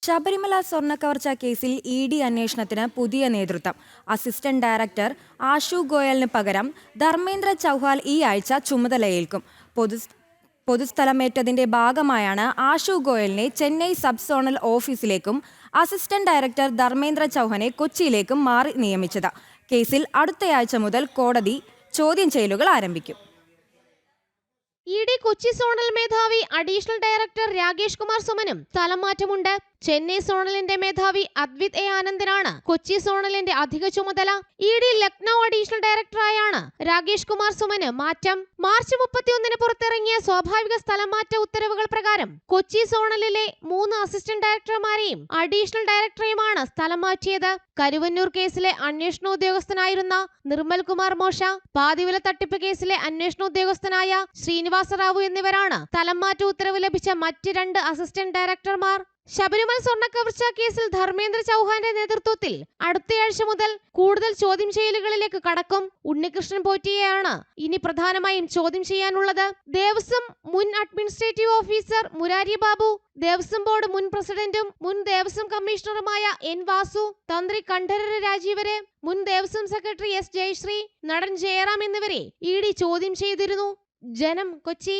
ശബരിമല സ്വർണ്ണക്കവർച്ച കേസിൽ ഇ.ഡി. അന്വേഷണത്തിന് പുതിയ നേതൃത്വം. അസിസ്റ്റന്റ് ഡയറക്ടർ ആശു ഗോയലിന് പകരം ധർമ്മേന്ദ്ര ചൗഹാൻ ഈ ആഴ്ച ചുമതലയേൽക്കും. പൊതുസ്ഥലമേറ്റതിന്റെ ഭാഗമായാണ് ആശു ഗോയലിനെ ചെന്നൈ സബ് സോണൽ ഓഫീസിലേക്കും അസിസ്റ്റന്റ് ഡയറക്ടർ ധർമ്മേന്ദ്ര ചൗഹാനെ കൊച്ചിയിലേക്കും മാറി നിയമിച്ചത്. കേസിൽ അടുത്തയാഴ്ച മുതൽ കോടതി ചോദ്യം ചെയ്യലുകൾ ആരംഭിക്കും. ഇ.ഡി. കൊച്ചി സോണൽ മേധാവി അഡീഷണൽ ഡയറക്ടർ രാകേഷ് കുമാർ സുമനും സ്ഥലം മാറ്റമുണ്ട്. ചെന്നൈ സോണലിന്റെ മേധാവി അദ്വിത് എ ആനന്ദിനാണ് കൊച്ചി സോണലിന്റെ അധിക ചുമതല. ഇ.ഡി. ലക്നൌ അഡീഷണൽ ഡയറക്ടറായാണ് രാകേഷ് കുമാർ സുമന് മാറ്റം. മാർച്ച് 31-ന് പുറത്തിറങ്ങിയ സ്വാഭാവിക സ്ഥലം മാറ്റ ഉത്തരവുകൾ പ്രകാരം കൊച്ചി സോണലിലെ 3 അസിസ്റ്റന്റ് ഡയറക്ടർമാരെയും അഡീഷണൽ ഡയറക്ടറെയുമാണ് സ്ഥലം മാറ്റിയത്. കരുവന്നൂർ കേസിലെ അന്വേഷണ ഉദ്യോഗസ്ഥനായിരുന്ന നിർമ്മൽ കുമാർ മോശ, പാതിവില തട്ടിപ്പ് കേസിലെ അന്വേഷണ ഉദ്യോഗസ്ഥനായ ശ്രീനിവാസ റാവു എന്നിവരാണ് സ്ഥലം മാറ്റ ഉത്തരവ് ലഭിച്ച മറ്റ് 2 അസിസ്റ്റന്റ് ഡയറക്ടർമാർ. ശബരിമല സ്വർണ്ണക്കവർച്ച കേസിൽ ധർമ്മേന്ദ്ര ചൗഹാന്റെ നേതൃത്വത്തിൽ അടുത്തയാഴ്ച മുതൽ കൂടുതൽ ചോദ്യം ചെയ്യലുകളിലേക്ക് കടക്കും. ഉണ്ണികൃഷ്ണൻ പോറ്റിയെയാണ് ഇനി പ്രധാനമായും ചോദ്യം ചെയ്യാനുള്ളത്. ദേവസ്വം മുൻ administrative officer Murari Babu, Devaswom board മുൻ പ്രസിഡന്റും മുൻ ദേവസ്വം കമ്മീഷണറുമായ എൻ വാസു, തന്ത്രി കണ്ഠരര് രാജീവര്, മുൻ ദേവസ്വം സെക്രട്ടറി എസ് ജയശ്രീ, നടൻ ജയറാം എന്നിവരെ ഇ.ഡി. ചോദ്യം ചെയ്തിരുന്നു. ജനം, കൊച്ചി.